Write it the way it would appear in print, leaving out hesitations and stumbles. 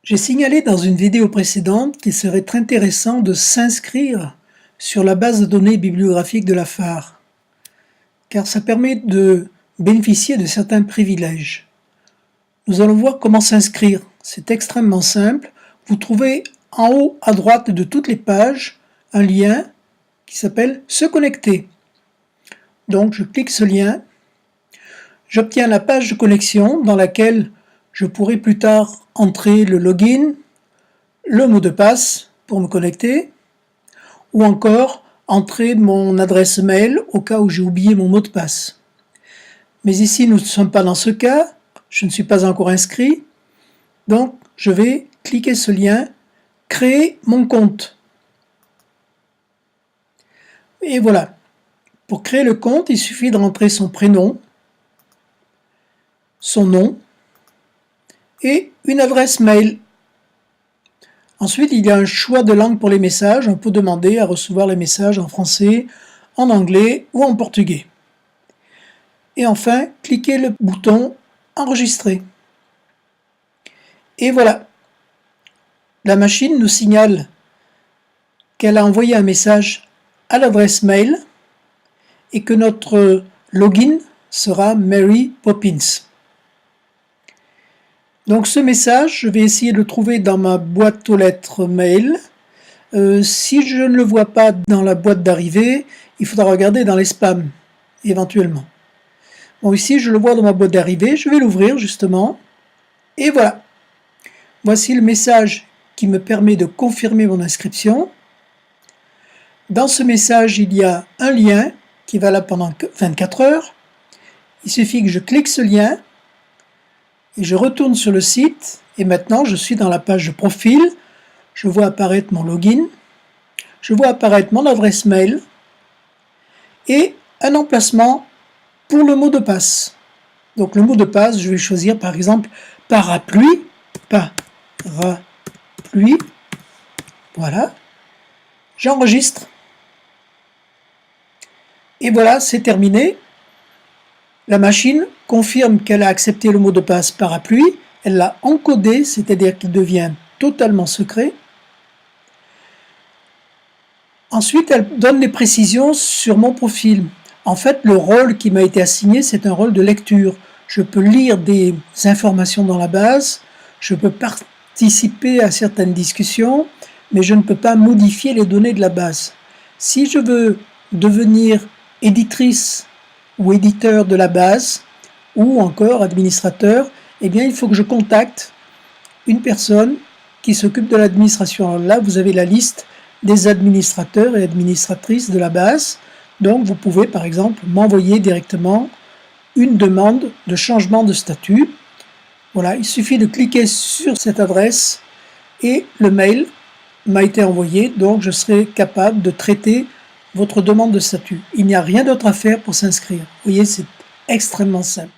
J'ai signalé dans une vidéo précédente qu'il serait très intéressant de s'inscrire sur la base de données bibliographique de la phare, car ça permet de bénéficier de certains privilèges. Nous allons voir comment s'inscrire. C'est extrêmement simple. Vous trouvez en haut à droite de toutes les pages un lien qui s'appelle « Se connecter ». Donc je clique ce lien. J'obtiens la page de connexion dans laquelle je pourrai plus tard entrer le login, le mot de passe pour me connecter, ou encore entrer mon adresse mail au cas où j'ai oublié mon mot de passe. Mais ici, nous ne sommes pas dans ce cas, je ne suis pas encore inscrit, donc je vais cliquer ce lien « Créer mon compte ». Et voilà. Pour créer le compte, il suffit de rentrer son prénom, son nom et une adresse mail. Ensuite, il y a un choix de langue pour les messages. On peut demander à recevoir les messages en français, en anglais ou en portugais. Et enfin, cliquez le bouton « Enregistrer ». Et voilà. La machine nous signale qu'elle a envoyé un message à l'adresse mail et que notre login sera Mary Poppins. Donc ce message, je vais essayer de le trouver dans ma boîte aux lettres mail. Si je ne le vois pas dans la boîte d'arrivée, il faudra regarder dans les spams, éventuellement. Bon, ici, je le vois dans ma boîte d'arrivée, je vais l'ouvrir justement. Et voilà. Voici le message qui me permet de confirmer mon inscription. Dans ce message, il y a un lien qui est valable pendant 24 heures. Il suffit que je clique ce lien et je retourne sur le site et maintenant je suis dans la page de profil. Je vois apparaître mon login, je vois apparaître mon adresse mail et un emplacement pour le mot de passe. Donc le mot de passe, je vais choisir par exemple parapluie, parapluie, voilà, j'enregistre. Et voilà, c'est terminé. La machine confirme qu'elle a accepté le mot de passe parapluie, elle l'a encodé, c'est-à-dire qu'il devient totalement secret. Ensuite, elle donne des précisions sur mon profil. En fait, le rôle qui m'a été assigné, c'est un rôle de lecture. Je peux lire des informations dans la base, je peux participer à certaines discussions, mais je ne peux pas modifier les données de la base. Si je veux devenir éditrice ou éditeur de la base, ou encore administrateur, eh bien il faut que je contacte une personne qui s'occupe de l'administration. Là, vous avez la liste des administrateurs et administratrices de la base. Donc, vous pouvez, par exemple, m'envoyer directement une demande de changement de statut. Voilà, il suffit de cliquer sur cette adresse et le mail m'a été envoyé, donc je serai capable de traiter votre demande de statut. Il n'y a rien d'autre à faire pour s'inscrire. Vous voyez, c'est extrêmement simple.